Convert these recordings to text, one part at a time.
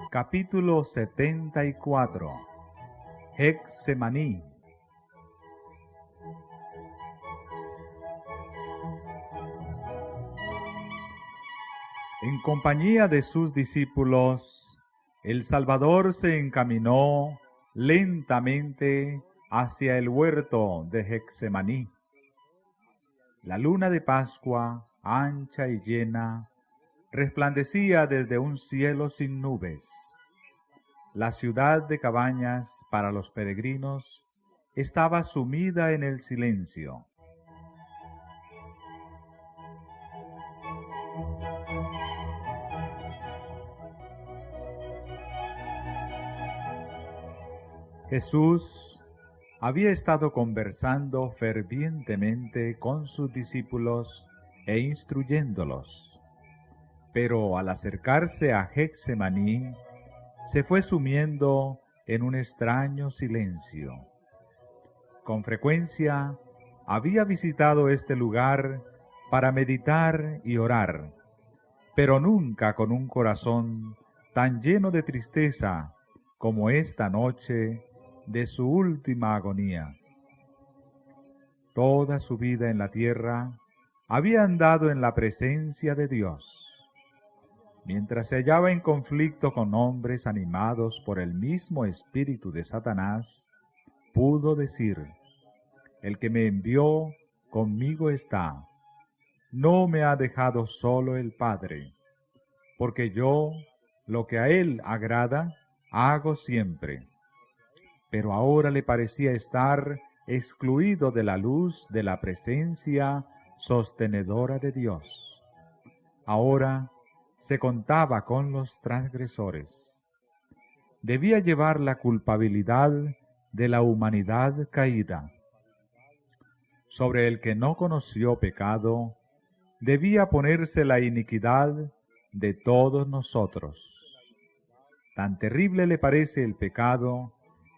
Capítulo 74. Getsemaní. En compañía de sus discípulos, el Salvador se encaminó lentamente hacia el huerto de Getsemaní. La luna de Pascua, ancha y llena, resplandecía desde un cielo sin nubes. La ciudad de cabañas para los peregrinos estaba sumida en el silencio. Jesús había estado conversando fervientemente con sus discípulos e instruyéndolos, pero al acercarse a Getsemaní, se fue sumiendo en un extraño silencio. Con frecuencia había visitado este lugar para meditar y orar, pero nunca con un corazón tan lleno de tristeza como esta noche de su última agonía. Toda su vida en la tierra había andado en la presencia de Dios. Mientras se hallaba en conflicto con hombres animados por el mismo espíritu de Satanás, pudo decir: el que me envió conmigo está. No me ha dejado solo el Padre, porque yo lo que a él agrada hago siempre. Pero ahora le parecía estar excluido de la luz de la presencia sostenedora de Dios. Ahora se contaba con los transgresores. Debía llevar la culpabilidad de la humanidad caída. Sobre el que no conoció pecado, debía ponerse la iniquidad de todos nosotros. Tan terrible le parece el pecado,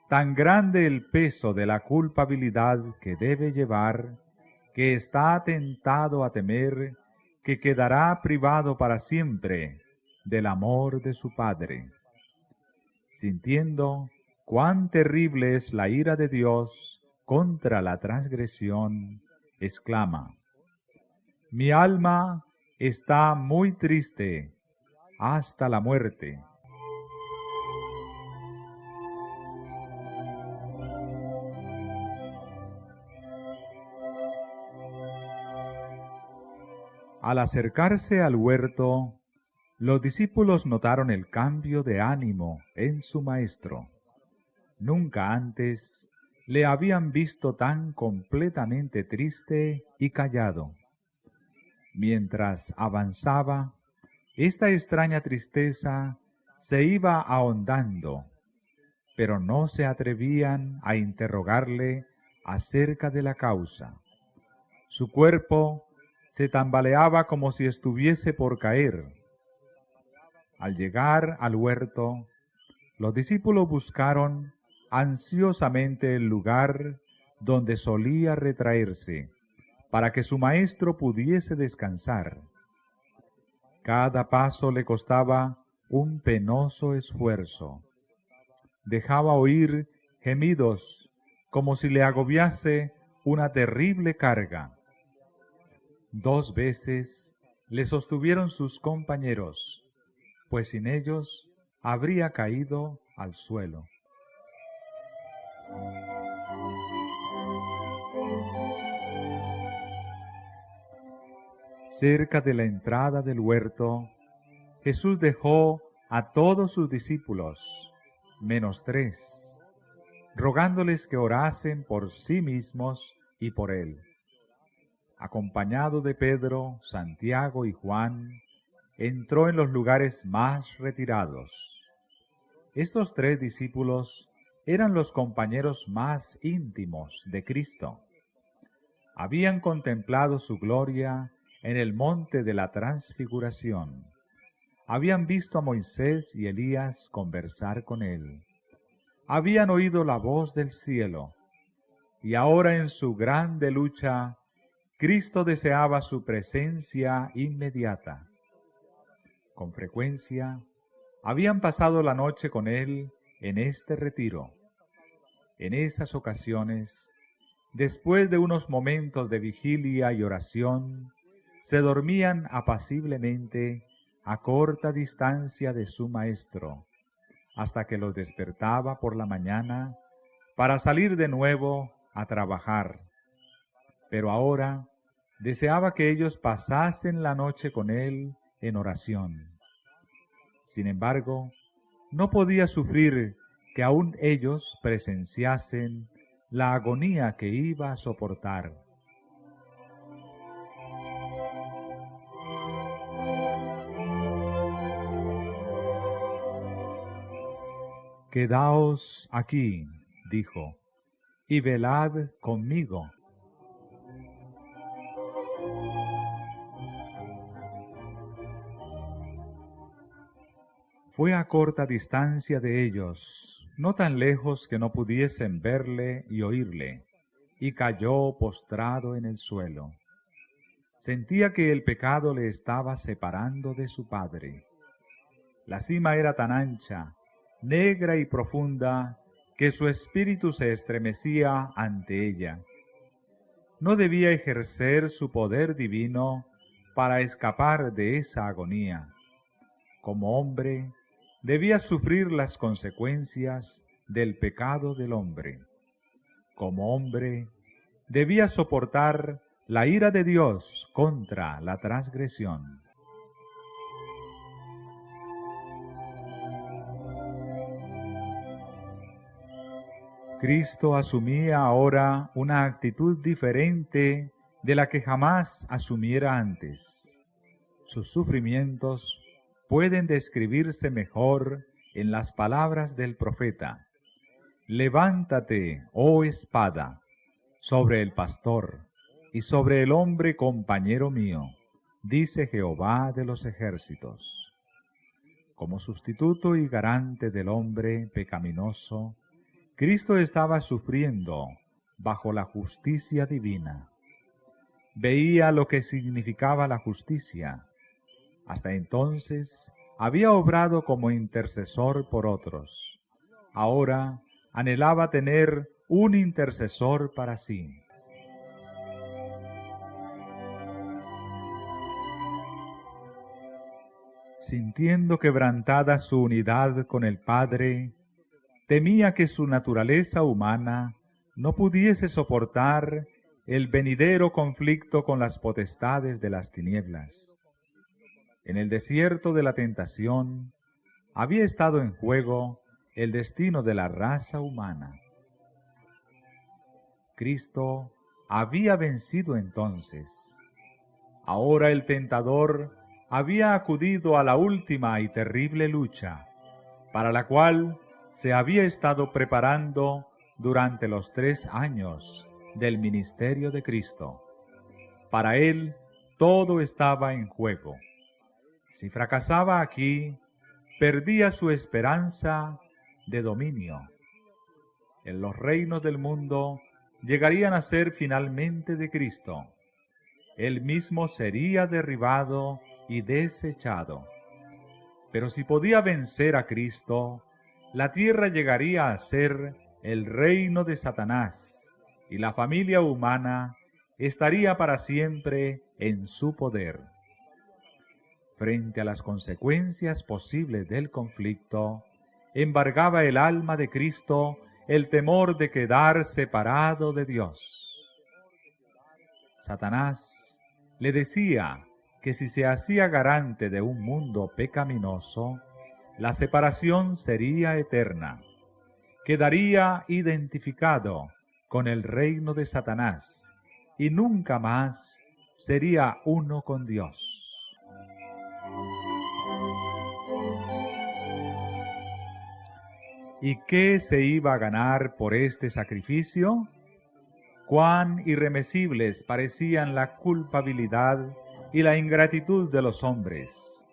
tan grande el peso de la culpabilidad que debe llevar, que está tentado a temer que quedará privado para siempre del amor de su Padre. Sintiendo cuán terrible es la ira de Dios contra la transgresión, exclama: mi alma está muy triste hasta la muerte. Al acercarse al huerto, los discípulos notaron el cambio de ánimo en su maestro. Nunca antes le habían visto tan completamente triste y callado. Mientras avanzaba, esta extraña tristeza se iba ahondando, pero no se atrevían a interrogarle acerca de la causa. Su cuerpo se tambaleaba como si estuviese por caer. Al llegar al huerto, los discípulos buscaron ansiosamente el lugar donde solía retraerse, para que su maestro pudiese descansar. Cada paso le costaba un penoso esfuerzo. Dejaba oír gemidos como si le agobiase una terrible carga. 2 veces le sostuvieron sus compañeros, pues sin ellos habría caído al suelo. Cerca de la entrada del huerto, Jesús dejó a todos sus discípulos, menos 3, rogándoles que orasen por sí mismos y por él. Acompañado de Pedro, Santiago y Juan, entró en los lugares más retirados. Estos 3 discípulos eran los compañeros más íntimos de Cristo. Habían contemplado su gloria en el monte de la Transfiguración. Habían visto a Moisés y Elías conversar con él. Habían oído la voz del cielo y ahora en su grande lucha, Cristo deseaba su presencia inmediata. Con frecuencia, habían pasado la noche con él en este retiro. En esas ocasiones, después de unos momentos de vigilia y oración, se dormían apaciblemente a corta distancia de su maestro, hasta que los despertaba por la mañana para salir de nuevo a trabajar. Pero ahora deseaba que ellos pasasen la noche con él en oración. Sin embargo, no podía sufrir que aún ellos presenciasen la agonía que iba a soportar. «Quedaos aquí», dijo, «y velad conmigo». Fue a corta distancia de ellos, no tan lejos que no pudiesen verle y oírle, y cayó postrado en el suelo. Sentía que el pecado le estaba separando de su Padre. La cima era tan ancha, negra y profunda, que su espíritu se estremecía ante ella. No debía ejercer su poder divino para escapar de esa agonía. Como hombre, debía sufrir las consecuencias del pecado del hombre. Como hombre, debía soportar la ira de Dios contra la transgresión. Cristo asumía ahora una actitud diferente de la que jamás asumiera antes. Sus sufrimientos pueden describirse mejor en las palabras del profeta: «Levántate, oh espada, sobre el pastor y sobre el hombre compañero mío, dice Jehová de los ejércitos». Como sustituto y garante del hombre pecaminoso, Cristo estaba sufriendo bajo la justicia divina. Veía lo que significaba la justicia. Hasta entonces había obrado como intercesor por otros. Ahora anhelaba tener un intercesor para sí. Sintiendo quebrantada su unidad con el Padre, temía que su naturaleza humana no pudiese soportar el venidero conflicto con las potestades de las tinieblas. En el desierto de la tentación había estado en juego el destino de la raza humana. Cristo había vencido entonces. Ahora el tentador había acudido a la última y terrible lucha, para la cual se había estado preparando durante los 3 años del ministerio de Cristo. Para él todo estaba en juego. Si fracasaba aquí, perdía su esperanza de dominio. En los reinos del mundo llegarían a ser finalmente de Cristo. Él mismo sería derribado y desechado. Pero si podía vencer a Cristo, la tierra llegaría a ser el reino de Satanás, y la familia humana estaría para siempre en su poder. Frente a las consecuencias posibles del conflicto, embargaba el alma de Cristo el temor de quedar separado de Dios. Satanás le decía que si se hacía garante de un mundo pecaminoso, la separación sería eterna. Quedaría identificado con el reino de Satanás y nunca más sería uno con Dios. ¿Y qué se iba a ganar por este sacrificio? Cuán irremesibles parecían la culpabilidad y la ingratitud de los hombres.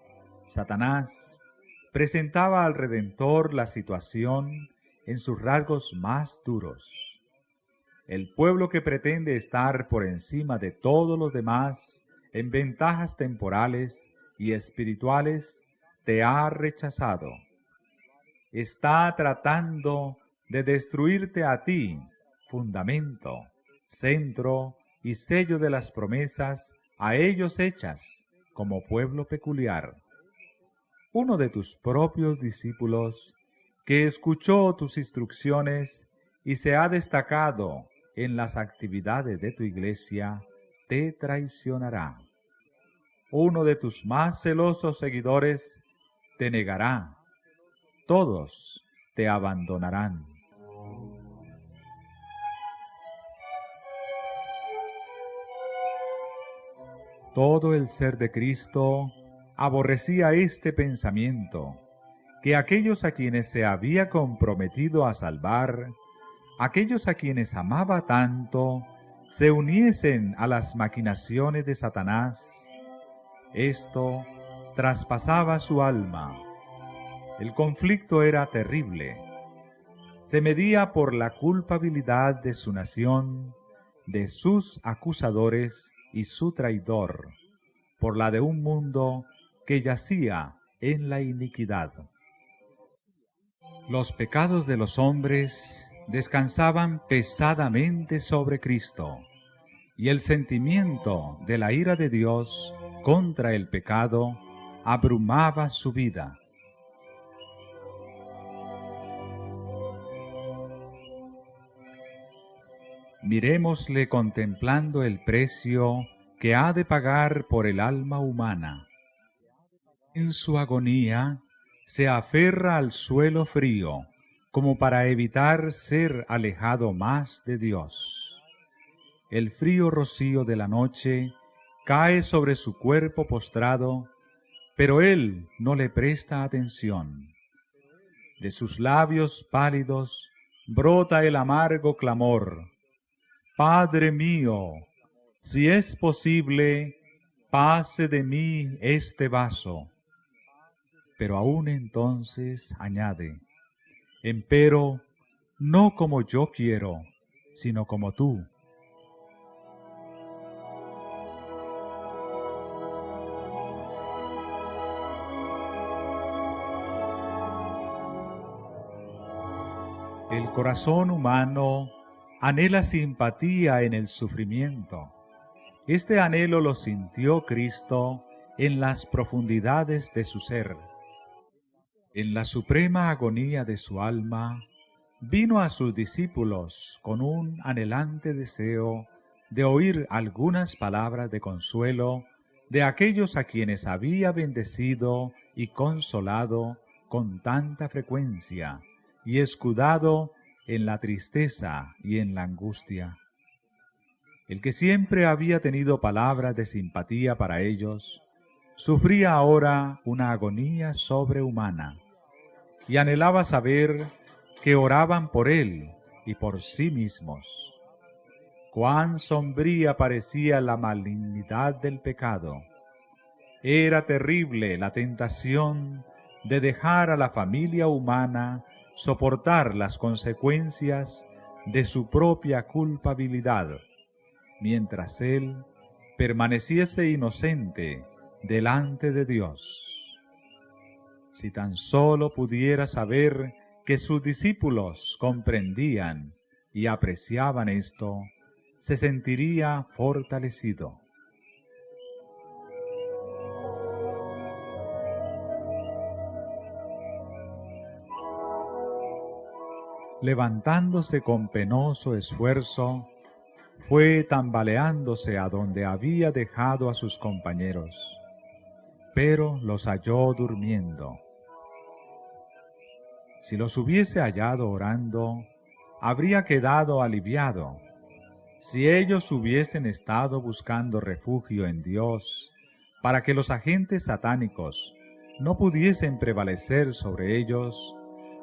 Satanás presentaba al Redentor la situación en sus rasgos más duros. El pueblo que pretende estar por encima de todos los demás en ventajas temporales y espirituales te ha rechazado. Está tratando de destruirte a ti, fundamento, centro y sello de las promesas a ellos hechas como pueblo peculiar. Uno de tus propios discípulos, que escuchó tus instrucciones y se ha destacado en las actividades de tu iglesia, te traicionará. Uno de tus más celosos seguidores te negará. Todos te abandonarán. Todo el ser de Cristo aborrecía este pensamiento, que aquellos a quienes se había comprometido a salvar, aquellos a quienes amaba tanto, se uniesen a las maquinaciones de Satanás. Esto traspasaba su alma. El conflicto era terrible. Se medía por la culpabilidad de su nación, de sus acusadores y su traidor, por la de un mundo que yacía en la iniquidad. Los pecados de los hombres descansaban pesadamente sobre Cristo, y el sentimiento de la ira de Dios contra el pecado abrumaba su vida. Mirémosle contemplando el precio que ha de pagar por el alma humana. En su agonía se aferra al suelo frío, como para evitar ser alejado más de Dios. El frío rocío de la noche cae sobre su cuerpo postrado, pero él no le presta atención. De sus labios pálidos brota el amargo clamor: Padre mío, si es posible, pase de mí este vaso. Pero aún entonces añade: empero, no como yo quiero, sino como tú. El corazón humano anhela simpatía en el sufrimiento. Este anhelo lo sintió Cristo en las profundidades de su ser. En la suprema agonía de su alma, vino a sus discípulos con un anhelante deseo de oír algunas palabras de consuelo de aquellos a quienes había bendecido y consolado con tanta frecuencia y escudado en la tristeza y en la angustia. El que siempre había tenido palabras de simpatía para ellos, sufría ahora una agonía sobrehumana y anhelaba saber que oraban por él y por sí mismos. Cuán sombría parecía la malignidad del pecado. Era terrible la tentación de dejar a la familia humana soportar las consecuencias de su propia culpabilidad, mientras él permaneciese inocente delante de Dios. Si tan solo pudiera saber que sus discípulos comprendían y apreciaban esto, se sentiría fortalecido. Levantándose con penoso esfuerzo, fue tambaleándose a donde había dejado a sus compañeros, pero los halló durmiendo. Si los hubiese hallado orando, habría quedado aliviado. Si ellos hubiesen estado buscando refugio en Dios, para que los agentes satánicos no pudiesen prevalecer sobre ellos,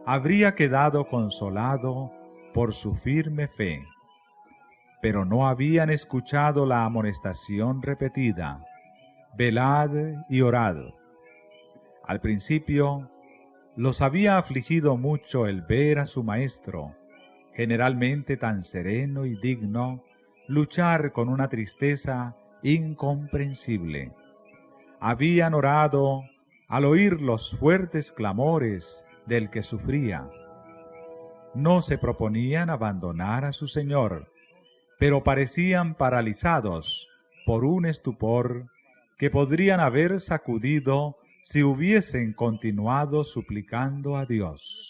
habría quedado consolado por su firme fe. Pero no habían escuchado la amonestación repetida: velad y orad. Al principio los había afligido mucho el ver a su maestro, generalmente tan sereno y digno, luchar con una tristeza incomprensible. Habían orado al oír los fuertes clamores del que sufría. No se proponían abandonar a su Señor, pero parecían paralizados por un estupor que podrían haber sacudido si hubiesen continuado suplicando a Dios.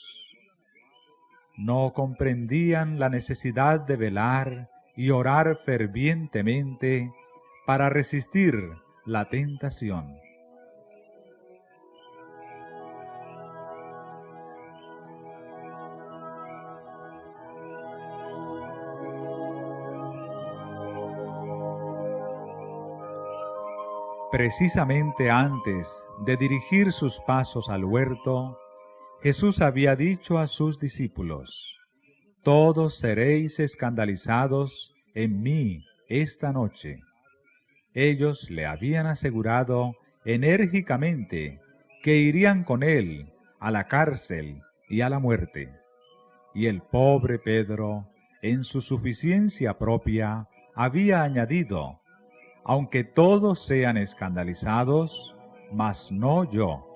No comprendían la necesidad de velar y orar fervientemente para resistir la tentación. Precisamente antes de dirigir sus pasos al huerto, Jesús había dicho a sus discípulos: «Todos seréis escandalizados en mí esta noche». Ellos le habían asegurado enérgicamente que irían con él a la cárcel y a la muerte. Y el pobre Pedro, en su suficiencia propia, había añadido: «Aunque todos sean escandalizados, mas no yo».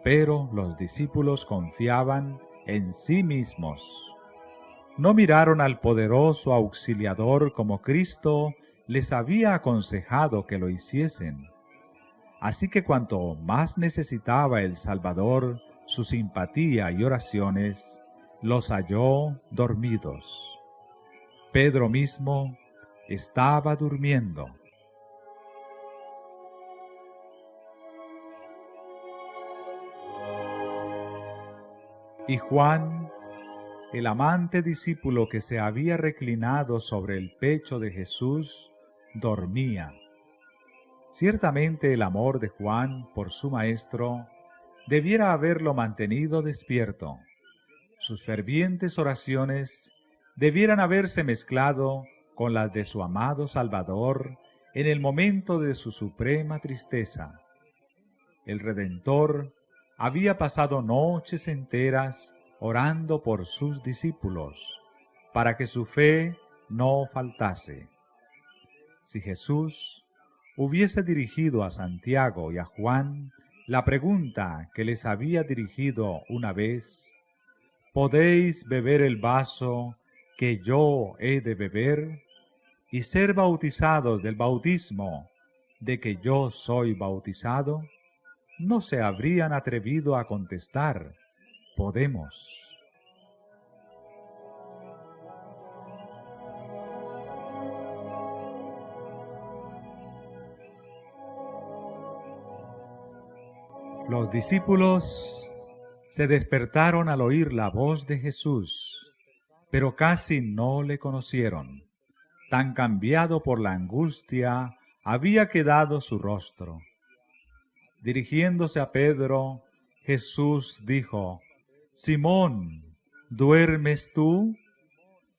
Pero los discípulos confiaban en sí mismos. No miraron al poderoso auxiliador como Cristo les había aconsejado que lo hiciesen. Así que cuanto más necesitaba el Salvador su simpatía y oraciones, los halló dormidos. Pedro mismo estaba durmiendo. Y Juan, el amante discípulo que se había reclinado sobre el pecho de Jesús, dormía. Ciertamente el amor de Juan por su maestro debiera haberlo mantenido despierto. Sus fervientes oraciones debieran haberse mezclado con las de su amado Salvador en el momento de su suprema tristeza. El Redentor había pasado noches enteras orando por sus discípulos, para que su fe no faltase. Si Jesús hubiese dirigido a Santiago y a Juan la pregunta que les había dirigido una vez: ¿podéis beber el vaso que yo he de beber y ser bautizados del bautismo de que yo soy bautizado? No se habrían atrevido a contestar: podemos. Los discípulos se despertaron al oír la voz de Jesús, pero casi no le conocieron. Tan cambiado por la angustia había quedado su rostro. Dirigiéndose a Pedro, Jesús dijo: «Simón, ¿duermes tú?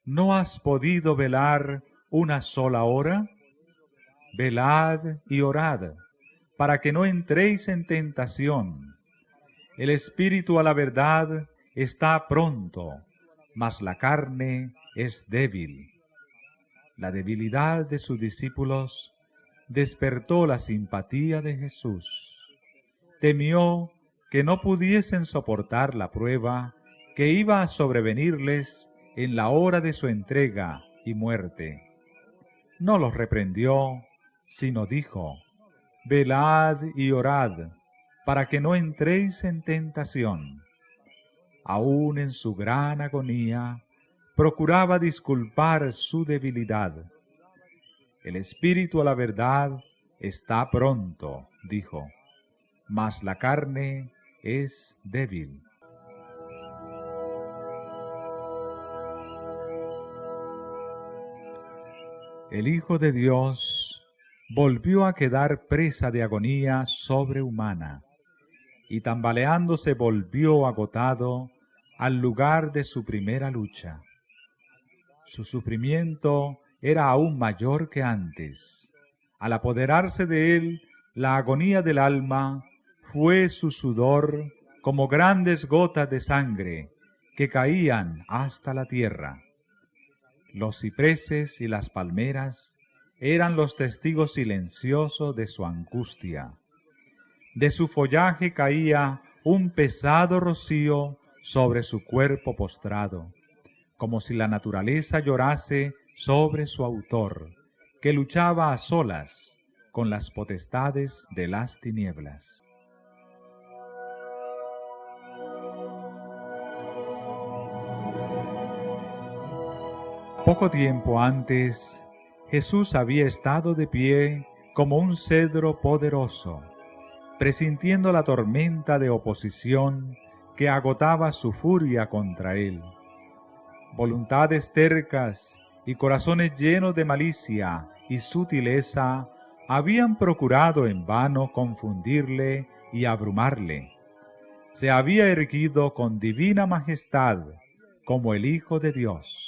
¿No has podido velar una sola hora? Velad y orad, para que no entréis en tentación. El espíritu a la verdad está pronto, mas la carne es débil». La debilidad de sus discípulos despertó la simpatía de Jesús. Temió que no pudiesen soportar la prueba que iba a sobrevenirles en la hora de su entrega y muerte. No los reprendió, sino dijo: «Velad y orad, para que no entréis en tentación». Aún en su gran agonía, procuraba disculpar su debilidad. «El espíritu a la verdad está pronto», dijo, «mas la carne es débil». El Hijo de Dios volvió a quedar presa de agonía sobrehumana, y tambaleándose volvió agotado al lugar de su primera lucha. Su sufrimiento era aún mayor que antes. Al apoderarse de él la agonía del alma, fue su sudor como grandes gotas de sangre que caían hasta la tierra. Los cipreses y las palmeras eran los testigos silenciosos de su angustia. De su follaje caía un pesado rocío sobre su cuerpo postrado, como si la naturaleza llorase sobre su autor, que luchaba a solas con las potestades de las tinieblas. Poco tiempo antes, Jesús había estado de pie como un cedro poderoso, presintiendo la tormenta de oposición que agotaba su furia contra él. Voluntades tercas y corazones llenos de malicia y sutileza habían procurado en vano confundirle y abrumarle. Se había erguido con divina majestad como el Hijo de Dios.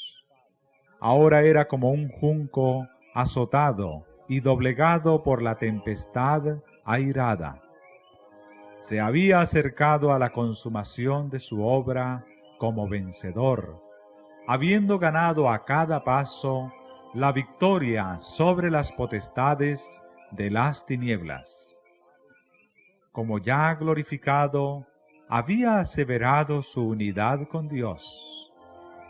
Ahora era como un junco azotado y doblegado por la tempestad airada. Se había acercado a la consumación de su obra como vencedor, habiendo ganado a cada paso la victoria sobre las potestades de las tinieblas. Como ya glorificado, había aseverado su unidad con Dios.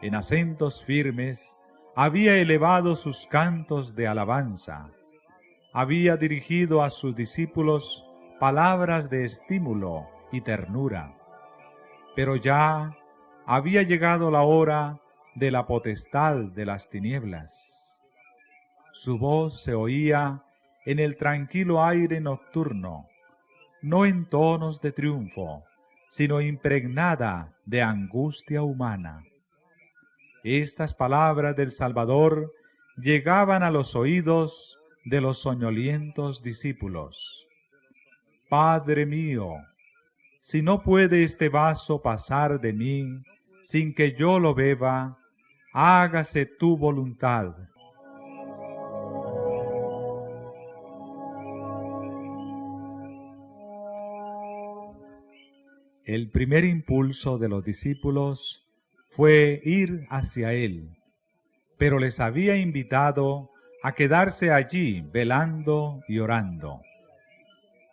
En acentos firmes había elevado sus cantos de alabanza. Había dirigido a sus discípulos palabras de estímulo y ternura. Pero ya había llegado la hora de la potestad de las tinieblas. Su voz se oía en el tranquilo aire nocturno, no en tonos de triunfo, sino impregnada de angustia humana. Estas palabras del Salvador llegaban a los oídos de los soñolientos discípulos. Padre mío, si no puede este vaso pasar de mí sin que yo lo beba, hágase tu voluntad. El primer impulso de los discípulos fue ir hacia él, pero les había invitado a quedarse allí velando y orando.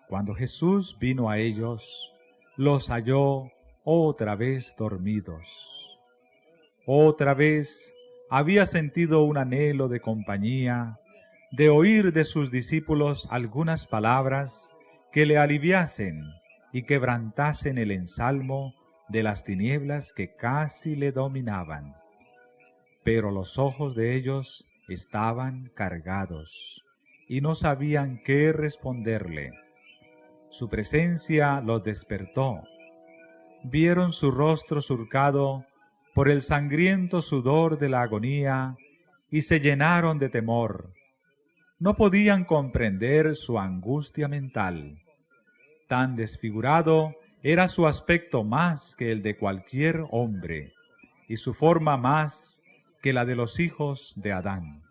Cuando Jesús vino a ellos, los halló otra vez dormidos. Otra vez había sentido un anhelo de compañía, de oír de sus discípulos algunas palabras que le aliviasen y quebrantasen el ensalmo de las tinieblas que casi le dominaban. Pero los ojos de ellos estaban cargados y no sabían qué responderle. Su presencia los despertó. Vieron su rostro surcado por el sangriento sudor de la agonía y se llenaron de temor. No podían comprender su angustia mental. Tan desfigurado era su aspecto más que el de cualquier hombre, y su forma más que la de los hijos de Adán.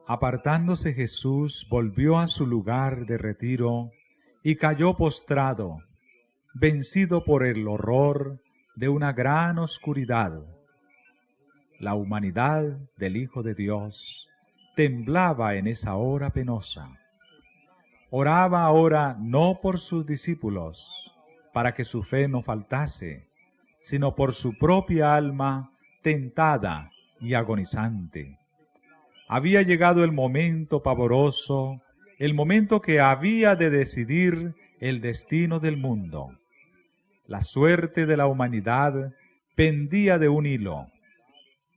Apartándose Jesús, volvió a su lugar de retiro y cayó postrado, vencido por el horror de una gran oscuridad. La humanidad del Hijo de Dios temblaba en esa hora penosa. Oraba ahora no por sus discípulos, para que su fe no faltase, sino por su propia alma tentada y agonizante. Había llegado el momento pavoroso, el momento que había de decidir el destino del mundo. La suerte de la humanidad pendía de un hilo.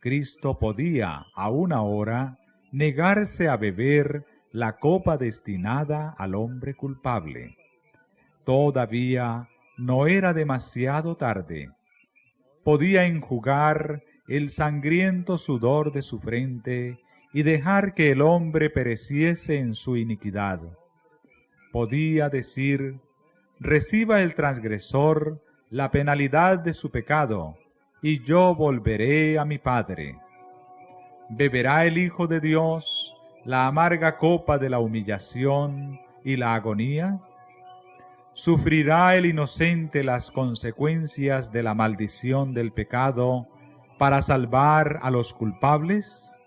Cristo podía, a una hora, negarse a beber la copa destinada al hombre culpable. Todavía no era demasiado tarde. Podía enjugar el sangriento sudor de su frente y dejar que el hombre pereciese en su iniquidad. Podía decir: reciba el transgresor la penalidad de su pecado, y yo volveré a mi Padre. Beberá el Hijo de Dios la amarga copa de la humillación y la agonía? ¿Sufrirá el inocente las consecuencias de la maldición del pecado para salvar a los culpables?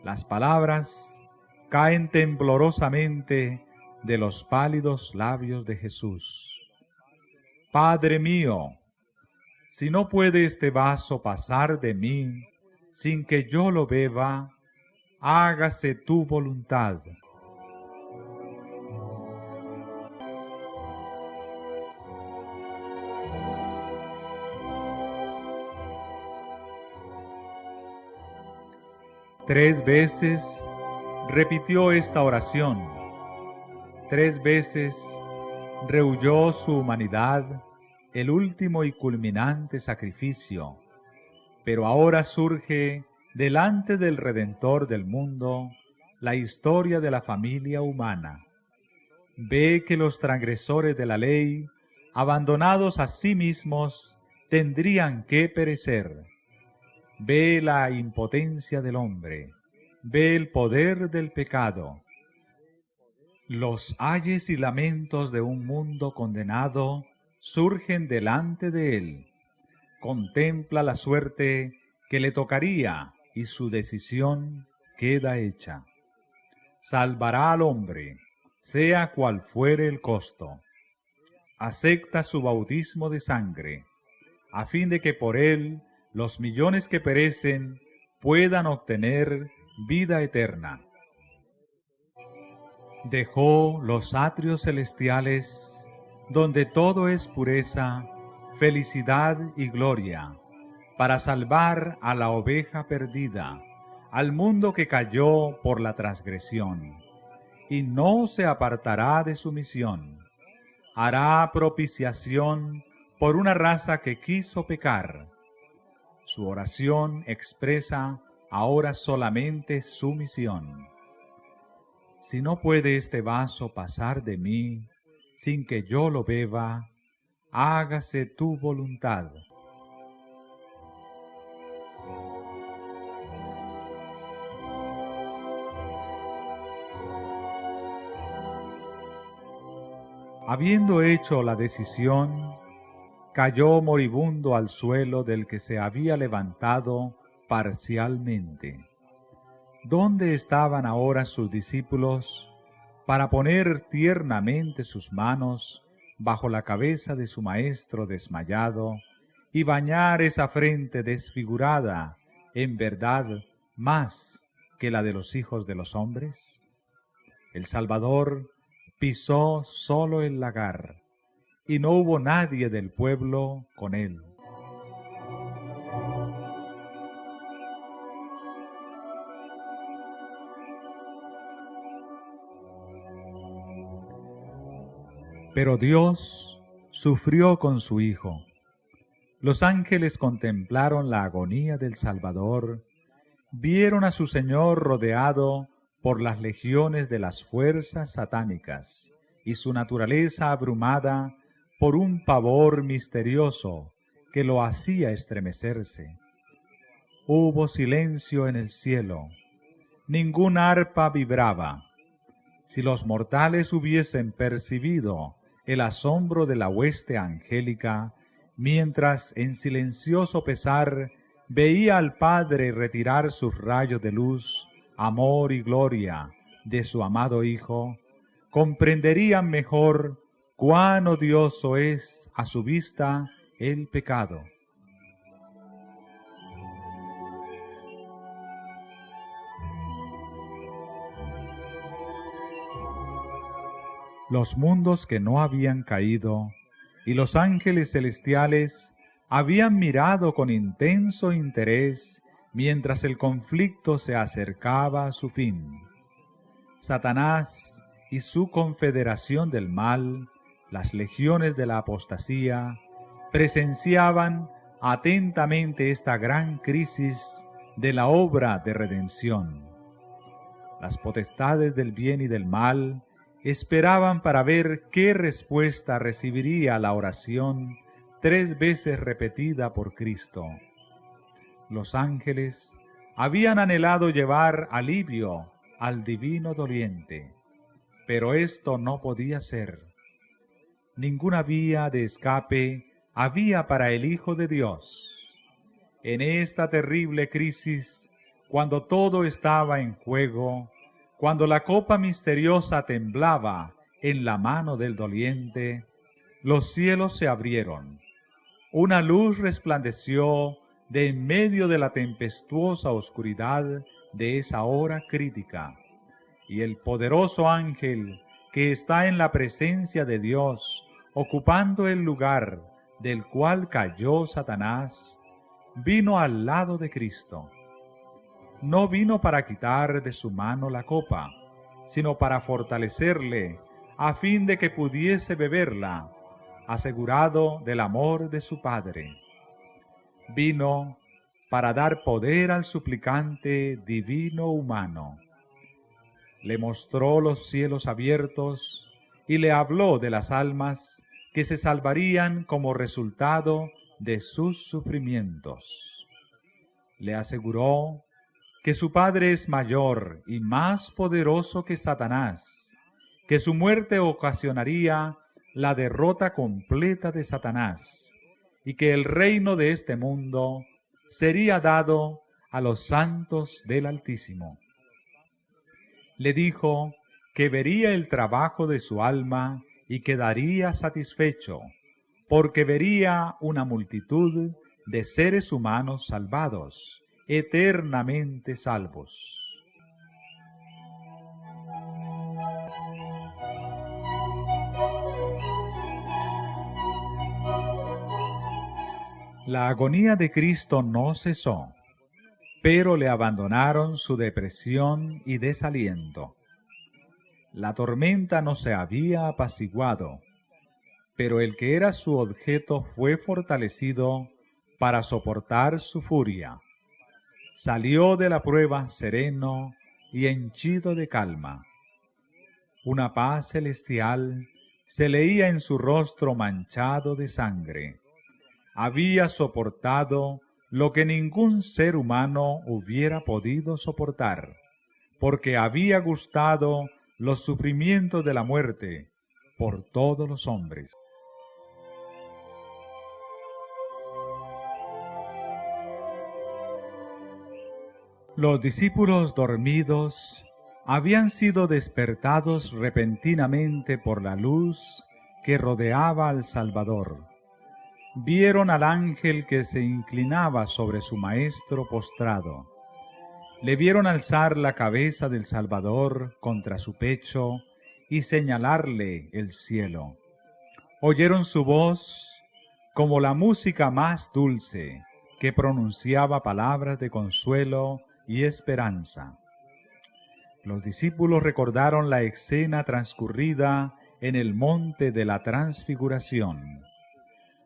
Las palabras caen temblorosamente de los pálidos labios de Jesús. Padre mío, si no puede este vaso pasar de mí sin que yo lo beba, hágase tu voluntad. Tres veces repitió esta oración. Tres veces rehuyó su humanidad el último y culminante sacrificio, pero ahora surge delante del Redentor del mundo la historia de la familia humana. Ve que los transgresores de la ley, abandonados a sí mismos, tendrían que perecer. Ve la impotencia del hombre, ve el poder del pecado. Los ayes y lamentos de un mundo condenado surgen delante de él. Contempla la suerte que le tocaría y su decisión queda hecha. Salvará al hombre, sea cual fuere el costo. Acepta su bautismo de sangre, a fin de que por él los millones que perecen puedan obtener vida eterna. Dejó los atrios celestiales, donde todo es pureza, felicidad y gloria, para salvar a la oveja perdida, al mundo que cayó por la transgresión, y no se apartará de su misión. Hará propiciación por una raza que quiso pecar. Su oración expresa ahora solamente su misión. Si no puede este vaso pasar de mí sin que yo lo beba, hágase tu voluntad. Habiendo hecho la decisión, cayó moribundo al suelo del que se había levantado parcialmente. ¿Dónde estaban ahora sus discípulos para poner tiernamente sus manos bajo la cabeza de su maestro desmayado y bañar esa frente desfigurada, en verdad, más que la de los hijos de los hombres? El Salvador pisó solo el lagar, y no hubo nadie del pueblo con él. Pero Dios sufrió con su Hijo. Los ángeles contemplaron la agonía del Salvador, vieron a su Señor rodeado por las legiones de las fuerzas satánicas y su naturaleza abrumada por un pavor misterioso que lo hacía estremecerse. Hubo silencio en el cielo, ningún arpa vibraba. Si los mortales hubiesen percibido el asombro de la hueste angélica, mientras en silencioso pesar veía al Padre retirar sus rayos de luz, amor y gloria de su amado Hijo, comprenderían mejor cuán odioso es a su vista el pecado. Los mundos que no habían caído y los ángeles celestiales habían mirado con intenso interés mientras el conflicto se acercaba a su fin. Satanás y su confederación del mal, las legiones de la apostasía, presenciaban atentamente esta gran crisis de la obra de redención. Las potestades del bien y del mal esperaban para ver qué respuesta recibiría la oración 3 veces repetida por Cristo. Los ángeles habían anhelado llevar alivio al divino doliente, pero esto no podía ser. Ninguna vía de escape había para el Hijo de Dios. En esta terrible crisis, cuando todo estaba en juego, cuando la copa misteriosa temblaba en la mano del doliente, los cielos se abrieron. Una luz resplandeció de en medio de la tempestuosa oscuridad de esa hora crítica, y el poderoso ángel que está en la presencia de Dios, ocupando el lugar del cual cayó Satanás, vino al lado de Cristo. No vino para quitar de su mano la copa, sino para fortalecerle, a fin de que pudiese beberla, asegurado del amor de su Padre. Vino para dar poder al suplicante divino humano. Le mostró los cielos abiertos y le habló de las almas que se salvarían como resultado de sus sufrimientos. Le aseguró que su Padre es mayor y más poderoso que Satanás, que su muerte ocasionaría la derrota completa de Satanás, y que el reino de este mundo sería dado a los santos del Altísimo. Le dijo que vería el trabajo de su alma y quedaría satisfecho, porque vería una multitud de seres humanos salvados, eternamente salvos. La agonía de Cristo no cesó, pero le abandonaron su depresión y desaliento. La tormenta no se había apaciguado, pero el que era su objeto fue fortalecido para soportar su furia. Salió de la prueba sereno y henchido de calma. Una paz celestial se leía en su rostro manchado de sangre. Había soportado lo que ningún ser humano hubiera podido soportar, porque había gustado los sufrimientos de la muerte por todos los hombres. Los discípulos dormidos habían sido despertados repentinamente por la luz que rodeaba al Salvador. Vieron al ángel que se inclinaba sobre su maestro postrado. Le vieron alzar la cabeza del Salvador contra su pecho y señalarle el cielo. Oyeron su voz como la música más dulce que pronunciaba palabras de consuelo y esperanza. Los discípulos recordaron la escena transcurrida en el monte de la Transfiguración.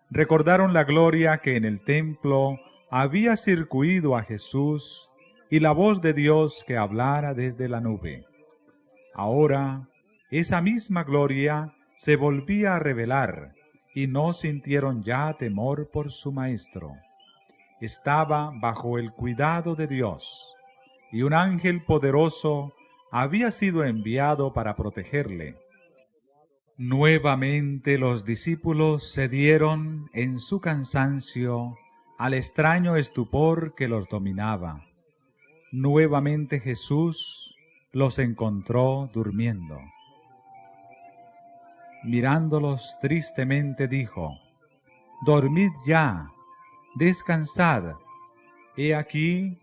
Recordaron la gloria que en el templo había circuido a Jesús y la voz de Dios que hablara desde la nube. Ahora, esa misma gloria se volvía a revelar y no sintieron ya temor por su Maestro. Estaba bajo el cuidado de Dios, y un ángel poderoso había sido enviado para protegerle. Nuevamente los discípulos cedieron en su cansancio al extraño estupor que los dominaba. Nuevamente Jesús los encontró durmiendo. Mirándolos tristemente dijo: «Dormid ya, descansad. He aquí,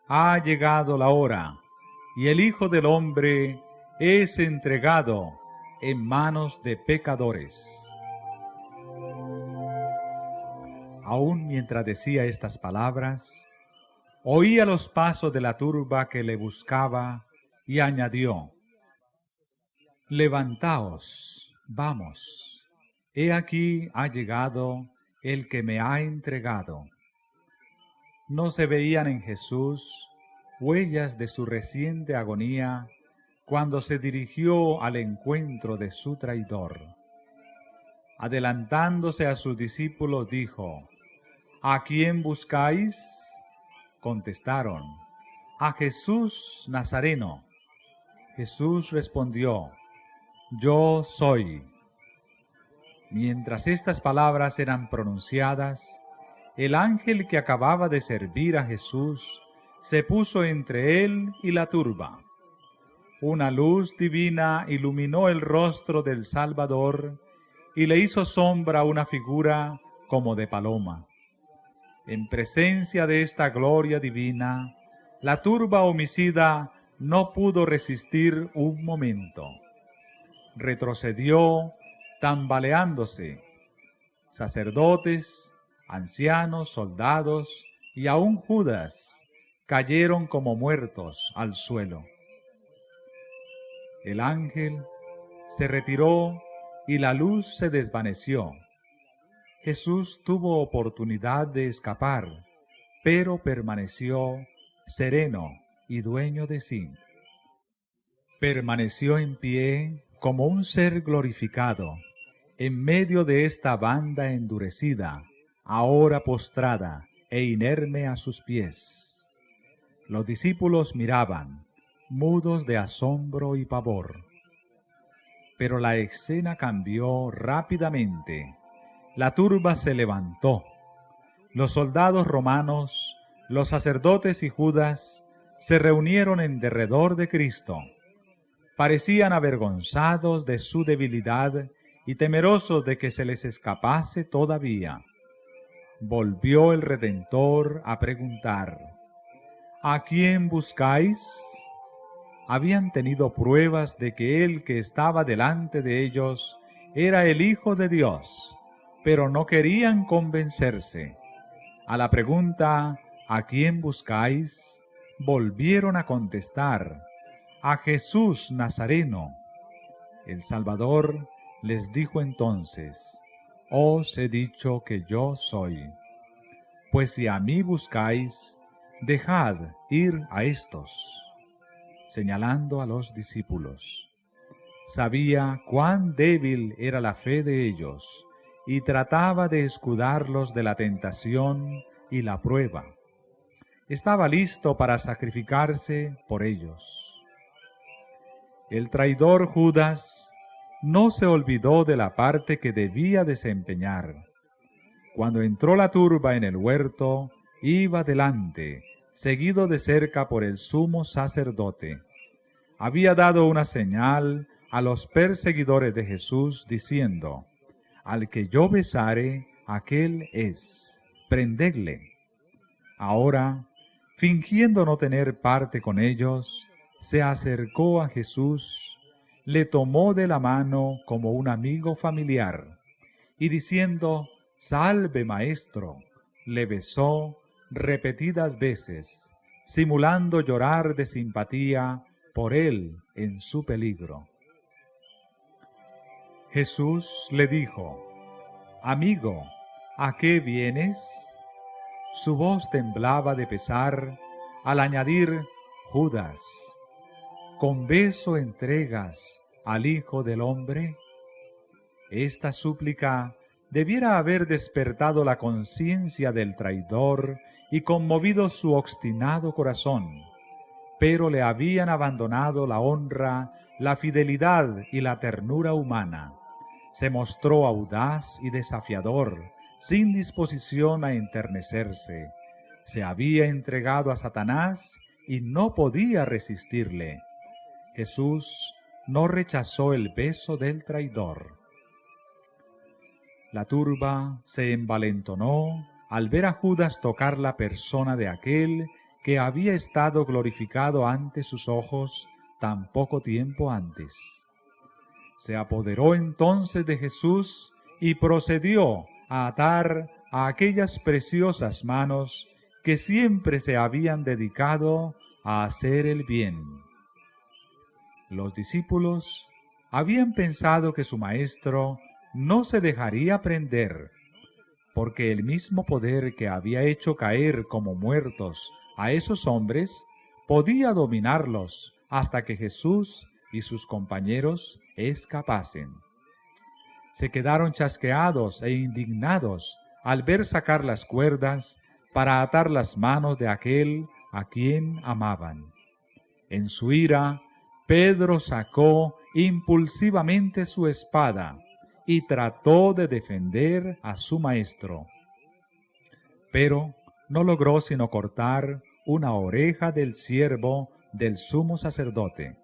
ha llegado la hora, y el Hijo del Hombre es entregado en manos de pecadores». Aún mientras decía estas palabras, oía los pasos de la turba que le buscaba y añadió: «Levantaos, vamos, he aquí ha llegado el que me ha entregado». No se veían en Jesús huellas de su reciente agonía cuando se dirigió al encuentro de su traidor. Adelantándose a sus discípulos dijo: «¿A quién buscáis?». Contestaron: «A Jesús Nazareno». Jesús respondió: Yo soy. Mientras estas palabras eran pronunciadas, el ángel que acababa de servir a Jesús se puso entre él y la turba. Una luz divina iluminó el rostro del Salvador y le hizo sombra una figura como de paloma. En presencia de esta gloria divina, la turba homicida no pudo resistir un momento. Retrocedió tambaleándose. Sacerdotes, ancianos, soldados y aún Judas cayeron como muertos al suelo. El ángel se retiró y la luz se desvaneció. Jesús tuvo oportunidad de escapar, pero permaneció sereno y dueño de sí. Permaneció en pie como un ser glorificado, en medio de esta banda endurecida, ahora postrada e inerme a sus pies. Los discípulos miraban, mudos de asombro y pavor. Pero la escena cambió rápidamente. La turba se levantó. Los soldados romanos, los sacerdotes y Judas se reunieron en derredor de Cristo. Parecían avergonzados de su debilidad y temerosos de que se les escapase todavía. Volvió el Redentor a preguntar: ¿A quién buscáis? Habían tenido pruebas de que el que estaba delante de ellos era el Hijo de Dios, pero no querían convencerse. A la pregunta ¿a quién buscáis?, volvieron a contestar: a Jesús Nazareno. El Salvador les dijo entonces: os he dicho que yo soy. Pues si a mí buscáis, dejad ir a estos. Señalando a los discípulos. Sabía cuán débil era la fe de ellos y trataba de escudarlos de la tentación y la prueba. Estaba listo para sacrificarse por ellos. El traidor Judas no se olvidó de la parte que debía desempeñar. Cuando entró la turba en el huerto, iba delante, seguido de cerca por el sumo sacerdote. Había dado una señal a los perseguidores de Jesús, diciendo: al que yo besare, aquel es, prendedle. Ahora, fingiendo no tener parte con ellos, se acercó a Jesús, le tomó de la mano como un amigo familiar, y diciendo: salve, maestro, le besó repetidas veces, simulando llorar de simpatía por él en su peligro. Jesús le dijo: amigo, ¿a qué vienes? Su voz temblaba de pesar al añadir: Judas, ¿con beso entregas al Hijo del Hombre? Esta súplica debiera haber despertado la conciencia del traidor y conmovido su obstinado corazón, pero le habían abandonado la honra, la fidelidad y la ternura humana. Se mostró audaz y desafiador, sin disposición a enternecerse. Se había entregado a Satanás y no podía resistirle. Jesús no rechazó el beso del traidor. La turba se envalentonó al ver a Judas tocar la persona de aquel que había estado glorificado ante sus ojos tan poco tiempo antes. Se apoderó entonces de Jesús y procedió a atar a aquellas preciosas manos que siempre se habían dedicado a hacer el bien. Los discípulos habían pensado que su maestro no se dejaría prender, porque el mismo poder que había hecho caer como muertos a esos hombres podía dominarlos hasta que Jesús y sus compañeros escapasen. Se quedaron chasqueados e indignados al ver sacar las cuerdas para atar las manos de aquel a quien amaban. En su ira, Pedro sacó impulsivamente su espada y trató de defender a su maestro. Pero no logró sino cortar una oreja del siervo del sumo sacerdote.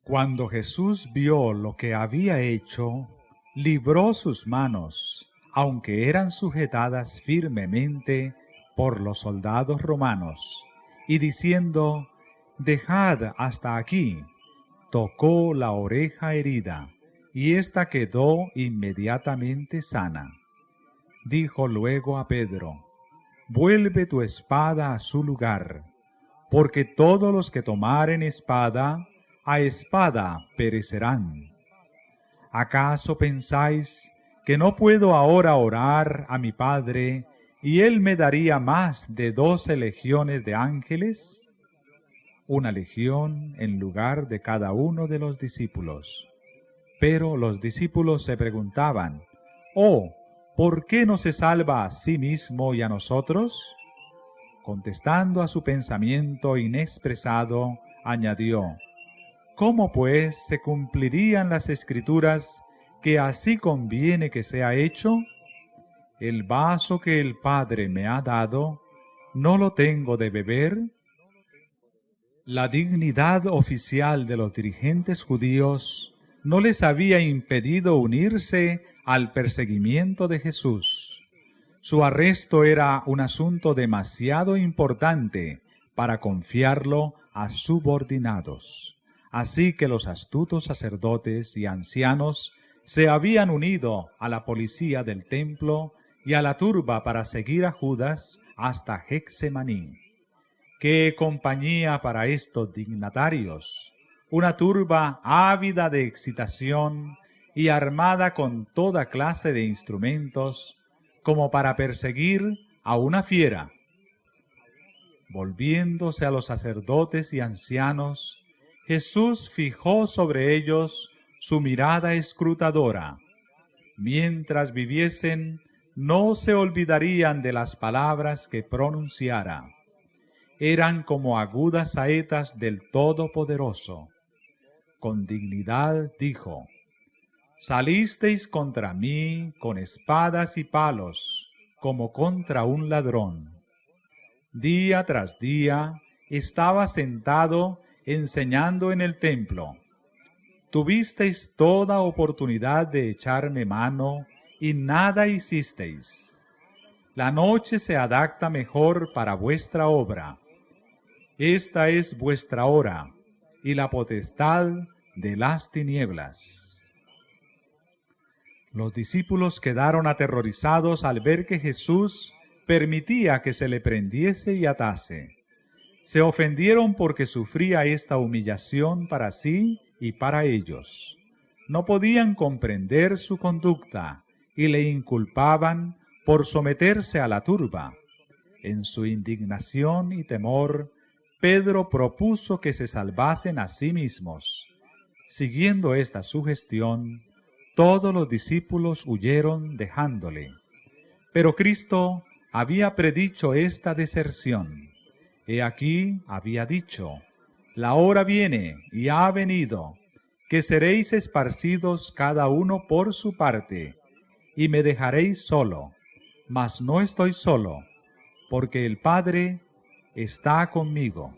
Cuando Jesús vio lo que había hecho, libró sus manos, aunque eran sujetadas firmemente por los soldados romanos, y diciendo: «Dejad hasta aquí», tocó la oreja herida, y ésta quedó inmediatamente sana. Dijo luego a Pedro: «Vuelve tu espada a su lugar, porque todos los que tomaren espada, a espada perecerán. ¿Acaso pensáis que no puedo ahora orar a mi Padre, y Él me daría más de 12 legiones de ángeles?» Una legión en lugar de cada uno de los discípulos. Pero los discípulos se preguntaban: «Oh, ¿por qué no se salva a sí mismo y a nosotros?». Contestando a su pensamiento inexpresado, añadió: «¿Cómo pues se cumplirían las Escrituras que así conviene que sea hecho? El vaso que el Padre me ha dado, ¿no lo tengo de beber?». La dignidad oficial de los dirigentes judíos no les había impedido unirse al perseguimiento de Jesús. Su arresto era un asunto demasiado importante para confiarlo a subordinados. Así que los astutos sacerdotes y ancianos se habían unido a la policía del templo y a la turba para seguir a Judas hasta Getsemaní. ¡Qué compañía para estos dignatarios! Una turba ávida de excitación y armada con toda clase de instrumentos, como para perseguir a una fiera. Volviéndose a los sacerdotes y ancianos, Jesús fijó sobre ellos su mirada escrutadora. Mientras viviesen, no se olvidarían de las palabras que pronunciara. Eran como agudas saetas del Todopoderoso. Con dignidad dijo: «Salisteis contra mí con espadas y palos, como contra un ladrón». Día tras día estaba sentado enseñando en el templo. Tuvisteis toda oportunidad de echarme mano y nada hicisteis. La noche se adapta mejor para vuestra obra. Esta es vuestra hora y la potestad de las tinieblas. Los discípulos quedaron aterrorizados al ver que Jesús permitía que se le prendiese y atase. Se ofendieron porque sufría esta humillación para sí y para ellos. No podían comprender su conducta y le inculpaban por someterse a la turba. En su indignación y temor, Pedro propuso que se salvasen a sí mismos. Siguiendo esta sugestión, todos los discípulos huyeron dejándole. Pero Cristo había predicho esta deserción. He aquí, había dicho: «La hora viene, y ha venido, que seréis esparcidos cada uno por su parte, y me dejaréis solo. Mas no estoy solo, porque el Padre está conmigo».